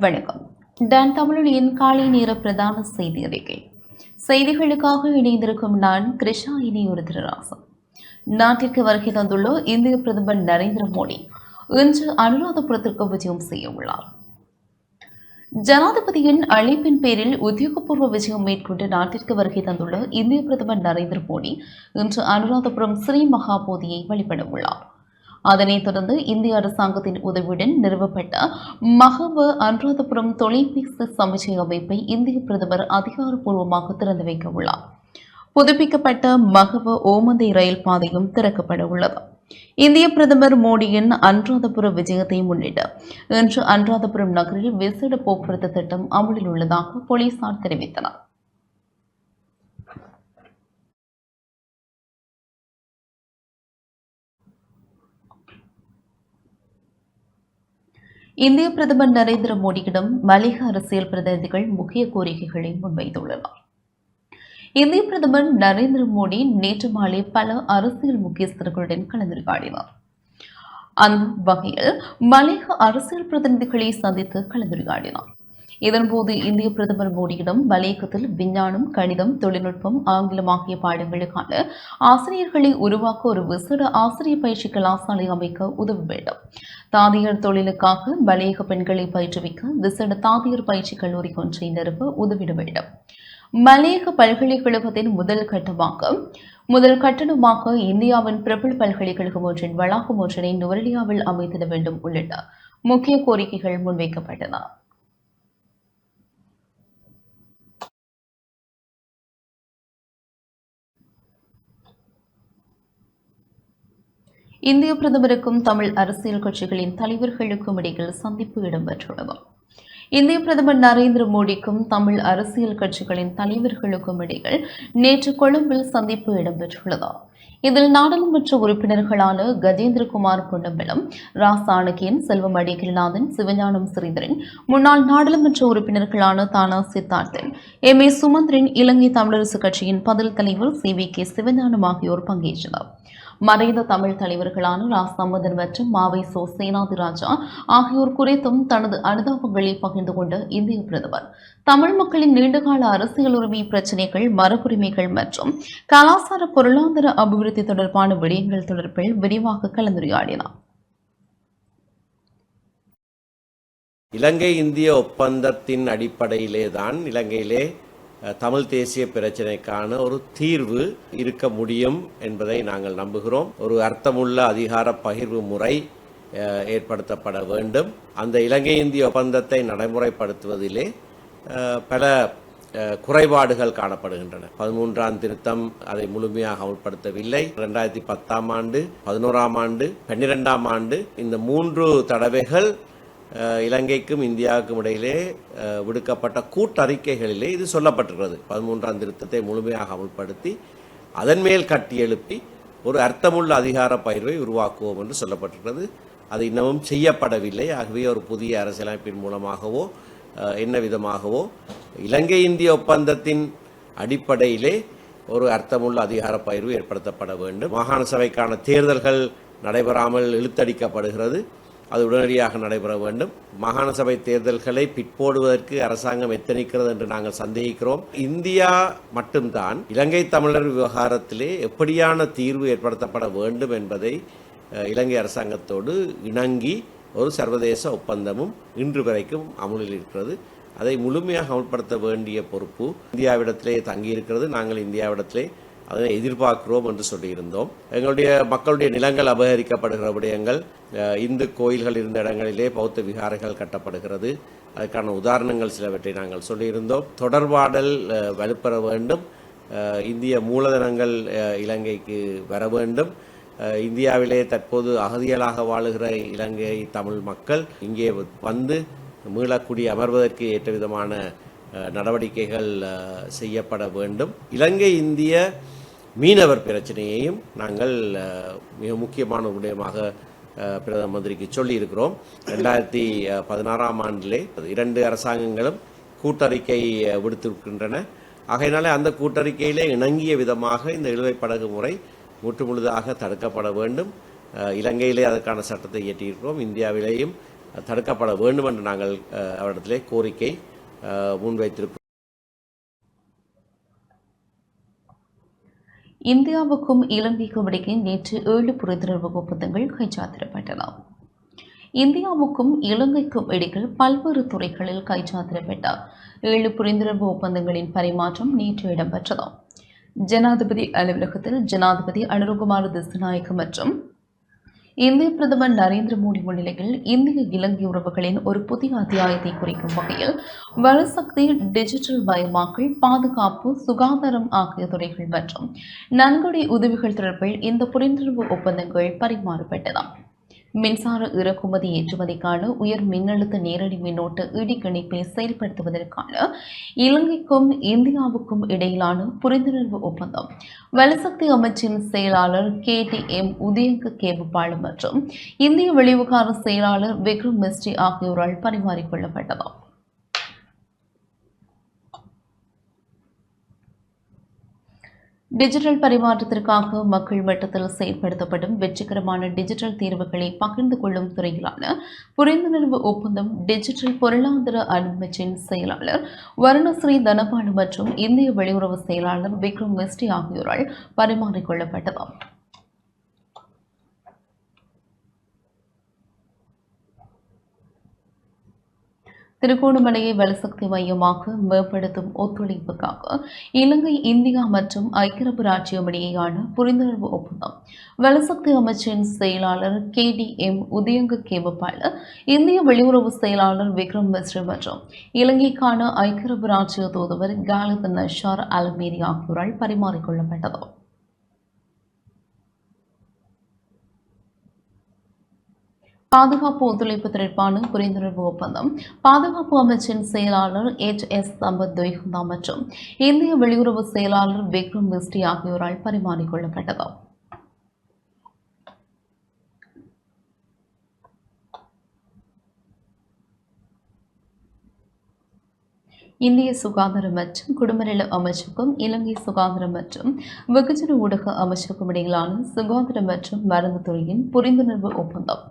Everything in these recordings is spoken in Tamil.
வணக்கம். டான் தமிழொலியின் காலை நேர பிரதான செய்தி அறிக்கை. செய்திகளுக்காக இணைந்திருக்கும் நான் கிருஷா. இனி ஒரு திருராசம். நாட்டிற்கு வருகை தந்துள்ள இந்திய பிரதமர் நரேந்திர மோடி இன்று அனுராதபுரத்திற்கு விஜயம் செய்ய உள்ளார். ஜனாதிபதியின் அழைப்பின் பேரில் உத்தியோகபூர்வ விஜயம் மேற்கொண்டு நாட்டிற்கு வருகை தந்துள்ள இந்திய பிரதமர் நரேந்திர மோடி இன்று அனுராதபுரம் ஸ்ரீ மகாபோதியை வழிபட உள்ளார். அதனைத் தொடர்ந்து இந்திய அரசாங்கத்தின் உதவியுடன் நிறுவப்பட்ட மகவ அனுராதபுரம் தொலைபேசி சமிச்சை அமைப்பை இந்திய பிரதமர் அதிகாரப்பூர்வமாக திறந்து வைக்க உள்ளார். புதுப்பிக்கப்பட்ட மகவ ஓமந்தை ரயில் பாதையும் திறக்கப்பட உள்ளது. இந்திய பிரதமர் மோடியின் அனுராதபுர விஜயத்தை முன்னிட்டு இன்று அனுராதபுரம் நகரில் விசேட போக்குவரத்து திட்டம் அமலில் உள்ளதாக போலீசார் தெரிவித்தனர். இந்திய பிரதமர் நரேந்திர மோடியிடம் மலேக அரசியல் பிரதிநிதிகள் முக்கிய கோரிக்கைகளை முன்வைத்துள்ளனர். இந்திய பிரதமர் நரேந்திர மோடி நேற்று மாலை பல அரசியல் முக்கியஸ்தர்களுடன் கலந்துரையாடினார். அந்த வகையில் மலேக அரசியல் பிரதிநிதிகளை சந்தித்து கலந்துரையாடினார். இதன்போது இந்திய பிரதமர் மோடியிடம் மலேகத்தில் விஞ்ஞானம், கணிதம், தொழில்நுட்பம், ஆங்கிலம் ஆகிய பாடங்களுக்கான ஆசிரியர்களை உருவாக்க ஒரு விசேட ஆசிரியர் பயிற்சி கலாசாலை அமைக்க உதவ வேண்டும். தாதியர் தொழிலுக்காக மலேக பெண்களை பயிற்றுவிக்க விசேட தாதியர் பயிற்சி கல்லூரி ஒன்றை நிறுவ உதவிட வேண்டும். மலேக பல்கலைக்கழகத்தின் முதல் கட்டணமாக இந்தியாவின் பிரபல பல்கலைக்கழகம் ஒன்றின் வளாகம் ஒன்றினை நுவரெலியாவில் அமைத்திட வேண்டும் உள்ளிட்ட முக்கிய கோரிக்கைகள் முன்வைக்கப்பட்டன. இந்திய பிரதமருக்கும் தமிழ் அரசியல் கட்சிகளின் தலைவர்களுக்கும் இடையில் சந்திப்பு இடம்பெற்றுள்ளது. இந்திய பிரதமர் நரேந்திர மோடிக்கும் தமிழ் அரசியல் கட்சிகளின் தலைவர்களுக்கும் இடையில் நேற்று கொழும்பில் சந்திப்பு இடம்பெற்றுள்ளது. இதில் நாடாளுமன்ற உறுப்பினர்களான கஜேந்திரகுமார் பொன்னம்பலம், ரா சாணக்கியன், செல்வம் அடிகிரிநாதன், சிவஞானம் ஸ்ரீதரன், முன்னாள் நாடாளுமன்ற உறுப்பினர்களான தானா சித்தார்த்தன், ஏ சுமந்திரன், இலங்கை தமிழரசு கட்சியின் பதில் தலைவர் CVK சிவஞானம் ஆகியோர் பங்கேற்றனர். மறைந்த தமிழ் தலைவர்களான ரா சம்பந்தன் மற்றும் மாவை சேனாதிராஜா ஆகியோர் குறித்தும் தனது அனுதாபங்களை பகிர்ந்து கொண்ட இந்திய பிரதமர் தமிழ் மக்களின் நீண்டகால அரசியல் உரிமை பிரச்சினைகள், மரபுரிமைகள் மற்றும் கலாச்சார பொருளாதார அபிவிருத்தி தொடர்பான விடயங்கள் தொடர்பில் விரிவாக கலந்துரையாடினார். இலங்கை இந்திய ஒப்பந்தத்தின் அடிப்படையிலேதான் இலங்கையிலே தமிழ் தேசிய பிரச்சினைக்கான ஒரு தீர்வு இருக்க முடியும் என்பதை நாங்கள் நம்புகிறோம். ஒரு அர்த்தமுள்ள அதிகார பகிர்வு முறை ஏற்படுத்தப்பட வேண்டும். அந்த இலங்கை இந்திய ஒப்பந்தத்தை நடைமுறைப்படுத்துவதிலே பல குறைபாடுகள் காணப்படுகின்றன. 13ஆம் திருத்தம் அதை முழுமையாக அமல்படுத்தவில்லை. 2010ஆம் ஆண்டு, 11ஆம் ஆண்டு, 12ஆம் ஆண்டு இந்த 3 தடவைகள் இலங்கைக்கும் இந்தியாவுக்கும் இடையிலே விடுக்கப்பட்ட கூட்டறிக்கைகளிலே இது சொல்லப்பட்டிருக்கிறது. 13ஆம் திருத்தத்தை முழுமையாக அமல்படுத்தி அதன் மேல் கட்டி எழுப்பி ஒரு அர்த்தமுள்ள அதிகார பகிர்வை உருவாக்குவோம் என்று சொல்லப்பட்டிருக்கிறது. அது இன்னமும் செய்யப்படவில்லை. ஆகவே ஒரு புதிய அரசியலமைப்பின் மூலமாகவோ என்ன விதமாகவோ இலங்கை இந்திய ஒப்பந்தத்தின் அடிப்படையிலே ஒரு அர்த்தமுள்ள அதிகார பகிர்வு ஏற்படுத்தப்பட வேண்டும். மாகாண சபைக்கான தேர்தல்கள் நடைபெறாமல் இழுத்தடிக்கப்படுகிறது. அது உடனடியாக நடைபெற வேண்டும். மாகாண சபை தேர்தல்களை பிற்போடுவதற்கு அரசாங்கம் எத்தனிக்கிறது என்று நாங்கள் சந்தேகிக்கிறோம். இந்தியா மட்டும்தான் இலங்கை தமிழர் விவகாரத்திலே எப்படியான தீர்வு ஏற்படுத்தப்பட வேண்டும் என்பதை இலங்கை அரசாங்கத்தோடு இணங்கி ஒரு சர்வதேச ஒப்பந்தமும் இன்று வரைக்கும் அமுலில் இருக்கிறது. அதை முழுமையாக அமல்படுத்த வேண்டிய பொறுப்பு இந்தியாவிடத்திலே தங்கியிருக்கிறது. நாங்கள் இந்தியாவிடத்திலே அதனை எதிர்பார்க்கிறோம் என்று சொல்லியிருந்தோம். எங்களுடைய மக்களுடைய நிலங்கள் அபகரிக்கப்படுகிற விடயங்கள், இந்து கோயில்கள் இருந்த இடங்களிலே பௌத்த விகாரைகள் கட்டப்படுகிறது. அதற்கான உதாரணங்கள் சிலவற்றை நாங்கள் சொல்லியிருந்தோம். தொடர்பாடல் வலுப்பெற வேண்டும். இந்திய மூலதனங்கள் இலங்கைக்கு வர வேண்டும். இந்தியாவிலே தற்போது அகதிகளாக வாழுகிற இலங்கை தமிழ் மக்கள் இங்கே வந்து மீளக்குடி அமர்வதற்கு ஏற்ற விதமான நடவடிக்கைகள் செய்யப்பட வேண்டும். இலங்கை இந்திய மீனவர் பிரச்சனையையும் நாங்கள் மிக முக்கியமான ஒரு விடயமாக பிரதம மந்திரிக்கு சொல்லியிருக்கிறோம். 2016ஆம் ஆண்டிலே 2 அரசாங்கங்களும் கூட்டறிக்கை விடுத்திருக்கின்றன. ஆகையினாலே அந்த கூட்டறிக்கையிலே இணங்கிய விதமாக இந்த இழுவை படகு முறை முற்றுமுழுதாக தடுக்கப்பட வேண்டும். இலங்கையிலே அதற்கான சட்டத்தை இயற்றியிருக்கிறோம். இந்தியாவிலேயும் தடுக்கப்பட வேண்டும் என்று நாங்கள் அவரிடத்திலே கோரிக்கை முன்வைத்திருக்கிறோம். இந்தியாவுக்கும் இலங்கைக்கும் இடையே நேற்று 7 புரிந்துணர்வு ஒப்பந்தங்கள் கைச்சாத்திடப்பட்டன. இந்தியாவுக்கும் இலங்கைக்கும் இடையில் பல்வேறு துறைகளில் கைச்சாத்திடப்பட்ட 7 புரிந்துணர்வு ஒப்பந்தங்களின் பரிமாற்றம் நேற்று இடம்பெற்றது. ஜனாதிபதி அலுவலகத்தில் ஜனாதிபதி அனுரகுமார திசாநாயக்க மற்றும் இந்திய பிரதமர் நரேந்திர மோடி முன்னிலையில் இந்திய இலங்கை உறவுகளின் ஒரு புதிய அத்தியாயத்தை குறிக்கும் வகையில் வலுசக்தி, டிஜிட்டல் மயமாக்கல், பாதுகாப்பு, சுகாதாரம் ஆகிய துறைகள் மற்றும் நன்கொடை உதவிகள் தொடர்பில் இந்த புரிந்துணர்வு ஒப்பந்தங்கள் பரிமாறப்பட்டன. மின்சார இறக்குமதி ஏற்றுமதிக்கான உயர் மின்னழுத்த நேரடி மின்னோட்ட இடிக்கணிப்பை செயல்படுத்துவதற்கான இலங்கைக்கும் இந்தியாவுக்கும் இடையிலான புரிந்துணர்வு ஒப்பந்தம் வலுசக்தி அமைச்சின் செயலாளர் KTM உதயங்க கேவுபாடு மற்றும் இந்திய வெளிவிவகார செயலாளர் விக்ரம் மிஸ்ரி ஆகியோரால் பரிமாறிக்கொள்ளப்பட்டது. டிஜிட்டல் பரிமாற்றத்திற்காக மக்கள் மட்டத்தில் செயல்படுத்தப்படும் வெற்றிகரமான டிஜிட்டல் தீர்வுகளை பகிர்ந்து கொள்ளும் துறையிலான புரிந்துணர்வு ஒப்பந்தம் டிஜிட்டல் பொருளாதார அமைச்சின் செயலாளர் வருணஸ்ரீ தனபாலு மற்றும் இந்திய வெளியுறவு செயலாளர் விக்ரம் மிஸ்ரி ஆகியோரால் பரிமாறிக்கொள்ளப்பட்டது. திருகோணமலையை வலுசக்தி மையமாக மேம்படுத்தும் ஒத்துழைப்புக்காக இலங்கை, இந்தியா மற்றும் ஐக்கிய அரபு ராச்சியம் இடையேயான புரிந்துணர்வு ஒப்பந்தம் வலுசக்தி அமைச்சின் செயலாளர் KDM உதயங்க கேவபால, இந்திய வெளியுறவு செயலாளர் விக்ரம் மிஸ்ரி மற்றும் இலங்கைக்கான ஐக்கிய அரபு ராச்சிய தூதுவர் காலித் நஷார் அல்மேரி ஆகியோரால் பரிமாறிக்கொள்ளப்பட்டது. பாதுகாப்பு ஒத்துழைப்பு தொடர்பான புரிந்துணர்வு ஒப்பந்தம் பாதுகாப்பு அமைச்சின் செயலாளர் HS சம்பத் துய்குந்தா மற்றும் இந்திய வெளியுறவு செயலாளர் விக்ரம் மிஸ்ரி ஆகியோரால் பரிமாறிக்கொள்ளப்பட்டது. இந்திய சுகாதார மற்றும் குடும்பநல அமைச்சுக்கும் இலங்கை சுகாதார மற்றும் வெகுஜன ஊடக அமைச்சுக்கும் இடையிலான சுகாதார மற்றும் மருந்து துறையின் புரிந்துணர்வு ஒப்பந்தம்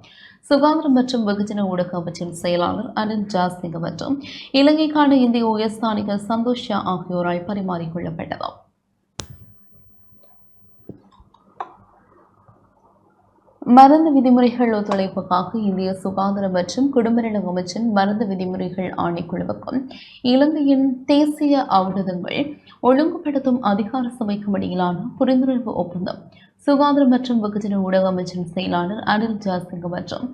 சுகாதாரம் மற்றும் வெகுஜன ஊடக அமைச்சின் செயலாளர் அனில் ஜாசிங்க மற்றும் இலங்கைக்கான இந்திய உயர்ஸ்தானிகர் சந்தோஷ் ஆகியோரால் பரிமாறிக்கொள்ளப்பட்டது. மருந்து விதிமுறைகள் ஒத்துழைப்புக்காக இந்திய சுகாதார மற்றும் குடும்பநல அமைச்சின் மருந்து விதிமுறைகள் ஆணைக்குழுவுக்கும் இலங்கையின் தேசிய ஔடதங்கள் ஒழுங்குபடுத்தும் அதிகார சபைக்கும் இடையிலான புரிந்துணர்வு ஒப்பந்தம் சுகாதார மற்றும் வெகுஜன ஊடக அமைச்சின் செயலாளர் அனில் ஜாசிங்க மற்றும்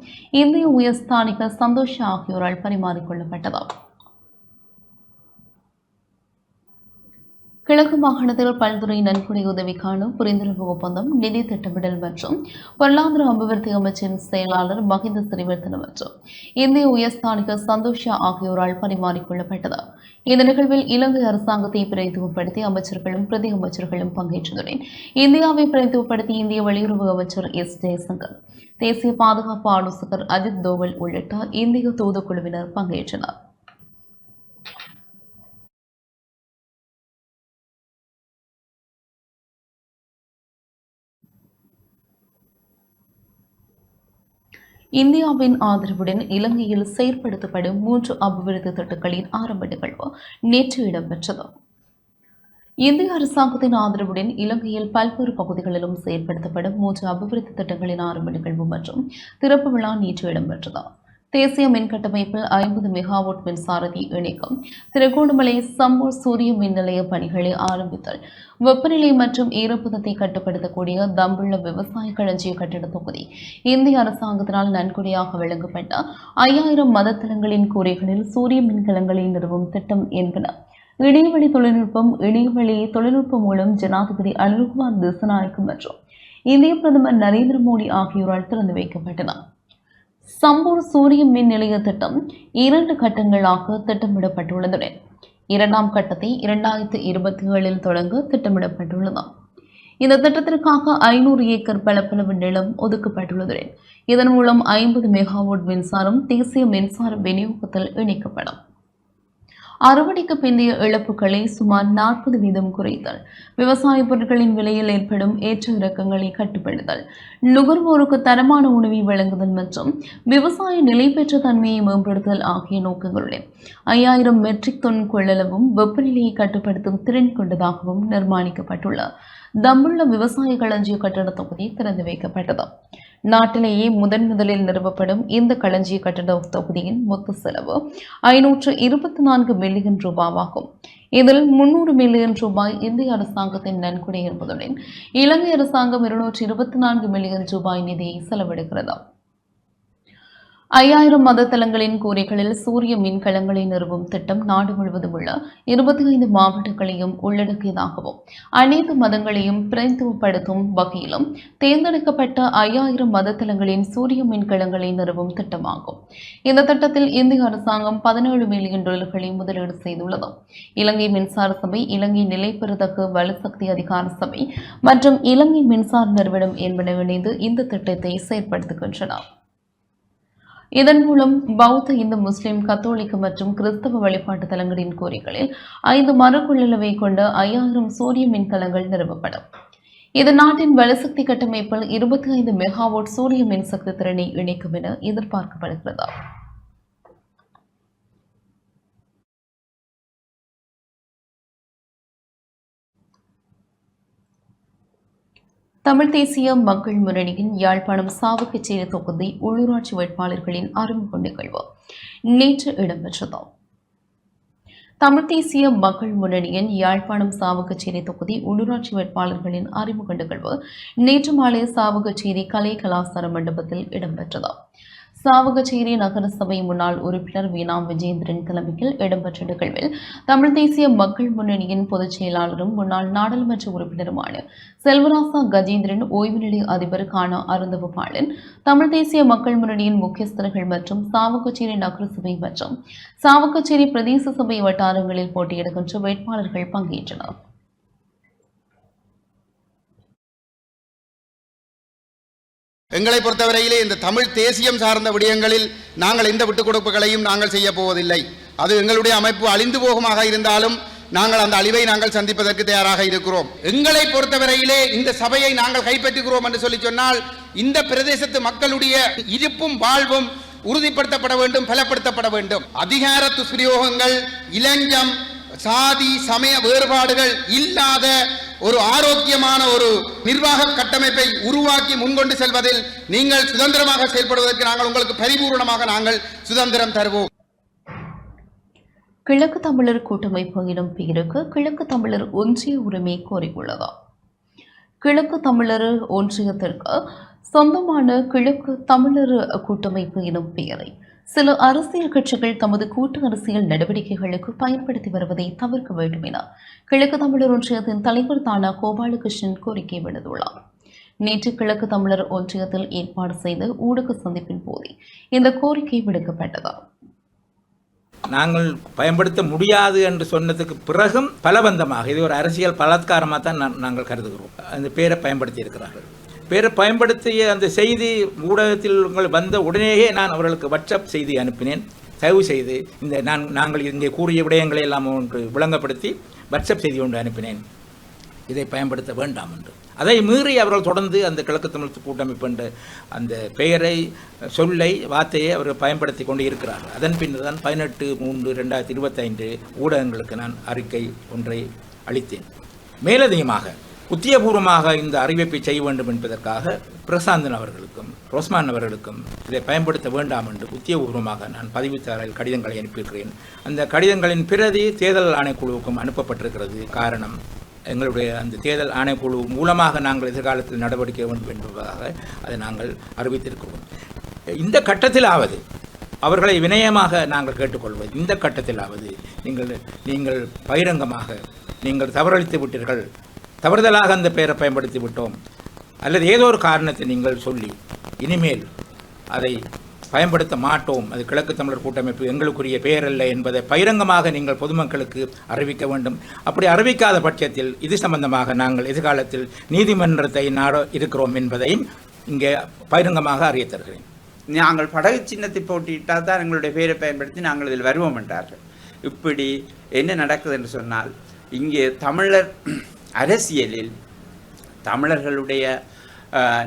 இந்திய உயர்ஸ்தானிகர் சந்தோஷ் ஆகியோரால் பரிமாறிக்கொள்ளப்பட்டது. கிழக்கு மாகாணத்தில் பல்துறை நன்கொடை உதவிக்கான புரிந்துணர்வு ஒப்பந்தம் நிதி திட்டமிடல் மற்றும் பொருளாதார அபிவிருத்தி அமைச்சின் செயலாளர் மஹிந்த சிறிவர்த்தன மற்றும் இந்திய உயர்ஸ்தானிகர் சந்தோஷ் ஆகியோரால் பரிமாறிக்கொள்ளப்பட்டது. இந்த நிகழ்வில் இலங்கை அரசாங்கத்தை பிரதித்துவப்படுத்தி அமைச்சர்களும் பிரதி அமைச்சர்களும் பங்கேற்றதுடன் இந்தியாவை பிரதித்துவப்படுத்தி இந்திய வெளியுறவு அமைச்சர் S ஜெய்சங்கர், தேசிய பாதுகாப்பு ஆலோசகர் அஜித் தோவல் உள்ளிட்ட இந்திய தூதுக்குழுவினர் பங்கேற்றனர். இந்தியாவின் ஆதரவுடன் இலங்கையில் செயற்படுத்தப்படும் 3 அபிவிருத்தி திட்டங்களின் ஆரம்ப நிகழ்வு நேற்று இடம்பெற்றது. இந்திய அரசாங்கத்தின் ஆதரவுடன் இலங்கையில் பல்வேறு பகுதிகளிலும் செயற்படுத்தப்படும் 3 அபிவிருத்தி திட்டங்களின் ஆரம்ப நிகழ்வு மற்றும் திறப்பு விழா நேற்று இடம்பெற்றது. தேசிய மின் கட்டமைப்பில் 50 மெகாவாட் மின்சாரத்தை இணைக்கும் திருகோணமலை சம்பூர் சூரிய மின் நிலைய பணிகளை ஆரம்பித்தல், வெப்பநிலை மற்றும் ஈரப்பதத்தை கட்டுப்படுத்தக்கூடிய தம்புள்ள விவசாய களஞ்சிய கட்டிட தொகுதி இந்திய அரசாங்கத்தினால் நன்கொடையாக வழங்கப்பட்ட 5000 மதத்தலங்களின் கூரைகளில் சூரிய மின்கலங்களை நிறுவும் திட்டம் என்பன இணையவழி தொழில்நுட்பம் மூலம் ஜனாதிபதி அனுரகுமார் திசாநாயக்க மற்றும் இந்திய பிரதமர் நரேந்திர மோடி ஆகியோரால் திறந்து வைக்கப்பட்டன. சம்பூர் சூரிய மின் நிலைய திட்டம் 2 கட்டங்களாக திட்டமிடப்பட்டுள்ளதுடன் 2ஆம் கட்டத்தை 2027 தொடங்க திட்டமிடப்பட்டுள்ளது. இந்த திட்டத்திற்காக 500 ஏக்கர் பரப்பளவு நிலம் ஒதுக்கப்பட்டுள்ளதுடன் இதன் மூலம் 50 மெகாவாட் மின்சாரம் தேசிய மின்சார விநியோகத்தில் இணைக்கப்படும். அறுவடைக்கு பிந்தைய இழப்புகளை சுமார் 40% குறைத்தல், விவசாய பொருட்களின் விலையில் ஏற்படும் ஏற்ற இறக்கங்களை கட்டுப்படுத்தல், நுகர்வோருக்கு தரமான உணவை வழங்குதல் மற்றும் விவசாய நிலைபெற்ற தன்மையை மேம்படுத்தல் ஆகிய நோக்கங்களுடன் 5000 மெட்ரிக் டன் கொள்ளளவும் வெப்பநிலையை கட்டுப்படுத்தும் திறன் கொண்டதாகவும் நிர்மாணிக்கப்பட்டுள்ள தம்புள்ள விவசாய களஞ்சிய கட்டட தொகுதி திறந்து வைக்கப்பட்டது. நாட்டிலேயே முதலில் நிறுவப்படும் இந்த களஞ்சிய கட்டட தொகுதியின் மொத்த செலவு 524 மில்லியன் ரூபாவாகும். இதில் 300 மில்லியன் ரூபாய் இந்திய அரசாங்கத்தின் நன்கொடை என்பதுடன் இலங்கை அரசாங்கம் 224 மில்லியன் ரூபாய் நிதியை செலவிடுகிறது. 5000 மதத்தலங்களின் கூரைகளில் சூரிய மின்கலங்களை நிறுவும் திட்டம் நாடு முழுவதும் உள்ள 25 மாவட்டங்களையும் உள்ளடக்கியதாகவும் அனைத்து மதங்களையும் பிரதிநிதித்துவப்படுத்தும் வகையிலும் தேர்ந்தெடுக்கப்பட்ட 5000 மதத்தலங்களின் சூரிய மின்கலங்களை நிறுவும் திட்டமாகும். இந்த திட்டத்தில் இந்திய அரசாங்கம் $17 மில்லியன் முதலீடு செய்துள்ளது. இலங்கை மின்சார சபை, இலங்கை நிலைபெறுதற்கு வலுசக்தி அதிகார சபை மற்றும் இலங்கை மின்சார நிறுவனம் என்பன இணைந்து இந்த திட்டத்தை செயற்படுத்துகின்றன. இதன் மூலம் பௌத்த, இந்து, முஸ்லிம், கத்தோலிக்க மற்றும் கிறிஸ்தவ வழிபாட்டு தலங்களின் கோரிக்கைகளில் 5 மர கொள்ளளவை கொண்ட 5000 சூரிய மின்கலங்கள் நிறுவப்படும். இது நாட்டின் வலுசக்தி கட்டமைப்பில் 25 மெகாவாட் சூரிய மின்சக்தி திறனை இணைக்கும் என எதிர்பார்க்கப்படுகிறது. தமிழ் தேசிய மக்கள் முன்னணியின் யாழ்ப்பாணம் சாவகச்சேரி தொகுதி உள்ளூராட்சி வேட்பாளர்களின் அறிமுக நிகழ்வு நேற்று இடம்பெற்றது. தமிழ் தேசிய மக்கள் முன்னணியின் யாழ்ப்பாணம் சாவகச்சேரி தொகுதி உள்ளூராட்சி வேட்பாளர்களின் அறிமுக நிகழ்வு நேற்று மாலை சாவகச்சேரி கலை கலாசார மண்டபத்தில் இடம்பெற்றது. சாவகச்சேரி நகரசபை முன்னாள் உறுப்பினர் வீணா விஜேந்திரன் தலைமையில் இடம்பெற்ற நிகழ்வில் தமிழ் தேசிய மக்கள் முன்னணியின் பொதுச் செயலாளரும் முன்னாள் நாடாளுமன்ற உறுப்பினருமான செல்வராசா கஜேந்திரன், ஓய்வு நிலை அதிபர் காண அருந்தவபாலன், தமிழ் தேசிய மக்கள் முன்னணியின் முக்கியஸ்தர்கள் மற்றும் சாவகச்சேரி நகரசபை மற்றும் சாவகச்சேரி பிரதேச சபை வட்டாரங்களில் போட்டியிடுகின்ற வேட்பாளர்கள் பங்கேற்றனர். எங்களை பொறுத்தவரையிலே இந்த தமிழ் தேசியம் சார்ந்த விடயங்களில் நாங்கள் எந்த விட்டுக் கொடுப்புகளையும் நாங்கள் செய்ய போவதில்லை. அது எங்களுடைய அமைப்பு அழிந்து போகுமாக இருந்தாலும் நாங்கள் அந்த அழிவை நாங்கள் சந்திப்பதற்கு தயாராக இருக்கிறோம். எங்களை பொறுத்தவரையிலே இந்த சபையை நாங்கள் கைப்பற்றுகிறோம் என்று சொல்லி சொன்னால் இந்த பிரதேசத்து மக்களுடைய இருப்பும் வாழ்வும் உறுதிப்படுத்தப்பட வேண்டும், பலப்படுத்தப்பட வேண்டும். அதிகார துஷ்பிரயோகங்கள், இலஞ்சம், சாதி சமய வேறுபாடுகள் இல்லாத ஒரு ஆரோக்கியமான ஒரு நிர்வாக கட்டமைப்பை உருவாக்கி முன்கொண்டு செல்வதில் நீங்கள் சுதந்திரமாக செயல்படுவதற்கு நாங்கள் உங்களுக்கு பரிபூர்ணமாக நாங்கள் சுதந்திரம் தருவோம். கிழக்கு தமிழர் கூட்டமைப்பு எனும் பெயருக்கு கிழக்கு தமிழர் ஒன்றிய உரிமை கோரியுள்ளது. கிழக்கு தமிழர் ஒன்றியத்திற்கு சொந்தமான கிழக்கு தமிழர் கூட்டமைப்பு எனும் பெயரை சில அரசியல் கட்சிகள் தமது கூட்டு அரசியல் நடவடிக்கைகளுக்கு பயன்படுத்தி வருவதை தவிர்க்க வேண்டும் என கிழக்கு தமிழர் ஒன்றியத்தின் தலைவர் தானா கோபாலகிருஷ்ணன் கோரிக்கை விடுத்துள்ளார். நேற்று கிழக்கு தமிழர் ஒன்றியத்தில் ஏற்பாடு செய்த ஊடக சந்திப்பின் போதே இந்த கோரிக்கை விடுக்கப்பட்டது. நாங்கள் பயன்படுத்த முடியாது என்று சொன்னதுக்கு பிறகும் பலவந்தமாக இது ஒரு அரசியல் பலாத்காரமாக தான் நாங்கள் கருதுகிறோம். அந்த பேரை பயன்படுத்தி இருக்கிறார்கள். பேரை பயன்படுத்திய அந்த செய்தி ஊடகத்தில் வந்த உடனேயே நான் அவர்களுக்கு வாட்ஸ்அப் செய்தி அனுப்பினேன். தயவு செய்து இந்த நாங்கள் இங்கே கூறிய விடயங்களை எல்லாம் ஒன்று விளங்கப்படுத்தி வாட்ஸ்அப் செய்தி ஒன்று அனுப்பினேன். இதை பயன்படுத்த வேண்டாம் என்று. அதை மீறி அவர்கள் தொடர்ந்து அந்த கிழக்கு தமிழ் கூட்டமைப்பு என்ற அந்த பெயரை, சொல்லை, வார்த்தையை அவர்கள் பயன்படுத்தி கொண்டு இருக்கிறார்கள். அதன் பின்னர் தான் 18/3/2025 ஊடகங்களுக்கு நான் அறிக்கை ஒன்றை அளித்தேன். மேலதிகமாக உத்தியபூர்வமாக இந்த அறிவிப்பை செய்ய வேண்டும் என்பதற்காக பிரசாந்தன் அவர்களுக்கும் ரோஸ்மான் அவர்களுக்கும் இதை பயன்படுத்த வேண்டாம் என்று உத்தியபூர்வமாக நான் பதிவுத்தாரில் கடிதங்களை அனுப்பியிருக்கிறேன். அந்த கடிதங்களின் பிரதி தேர்தல் ஆணைக்குழுவுக்கும் அனுப்பப்பட்டிருக்கிறது. காரணம், எங்களுடைய அந்த தேர்தல் ஆணைக்குழு மூலமாக நாங்கள் எதிர்காலத்தில் நடவடிக்கை வேண்டும் என்பதாக அதை நாங்கள் அறிவித்திருக்கிறோம். இந்த கட்டத்திலாவது அவர்களை வினயமாக நாங்கள் கேட்டுக்கொள்வது, இந்த கட்டத்திலாவது நீங்கள் பகிரங்கமாக நீங்கள் தவறளித்து விட்டீர்கள், தவறுதலாக அந்த பெயரை பயன்படுத்தி விட்டோம் அல்லது ஏதோ ஒரு காரணத்தை நீங்கள் சொல்லி இனிமேல் அதை பயன்படுத்த மாட்டோம், அது கிழக்கு தமிழர் கூட்டமைப்பு எங்களுக்குரிய பெயர் அல்ல என்பதை பகிரங்கமாக நீங்கள் பொதுமக்களுக்கு அறிவிக்க வேண்டும். அப்படி அறிவிக்காத பட்சத்தில் இது சம்பந்தமாக நாங்கள் எதிர்காலத்தில் நீதிமன்றத்தை நாட இருக்கிறோம் என்பதையும் இங்கே பகிரங்கமாக அறிய தருகிறேன். நாங்கள் படகு சின்னத்தை போட்டியிட்டால் தான் எங்களுடைய பெயரை பயன்படுத்தி நாங்கள் இதில் வருவோம் என்றார்கள். இப்படி என்ன நடக்குது என்று சொன்னால், இங்கே தமிழர் அரசியலில் தமிழர்களுடைய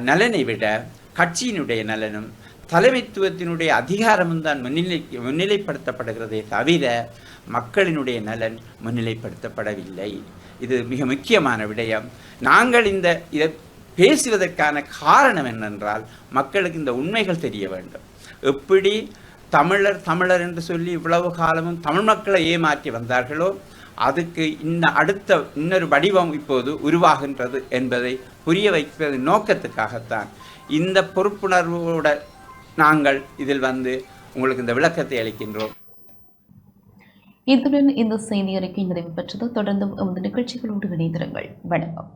நலனை விட கட்சியினுடைய நலனும் தலைமைத்துவத்தினுடைய அதிகாரமும் தான் முன்னிலைப்படுத்தப்படுகிறதே தவிர மக்களினுடைய நலன் முன்னிலைப்படுத்தப்படவில்லை. இது மிக முக்கியமான விடயம். நாங்கள் இதை பேசுவதற்கான காரணம் என்னென்றால், மக்களுக்கு இந்த உண்மைகள் தெரிய வேண்டும். எப்படி தமிழர் என்று சொல்லி இவ்வளவு காலமும் தமிழ் மக்களை ஏமாற்றி வந்தார்களோ, அதுக்கு இன்னொரு வடிவம் இப்போது உருவாகின்றது என்பதை புரிய வைப்பது நோக்கத்துக்காகத்தான் இந்த பொறுப்புணர்வோடு நாங்கள் இதில் உங்களுக்கு இந்த விளக்கத்தை அளிக்கின்றோம். இத்துடன் இந்த செய்தி அறிக்கை நிறைவு பெற்றது. தொடர்ந்து நிகழ்ச்சிகளோடு இணைந்திருங்கள். வணக்கம்.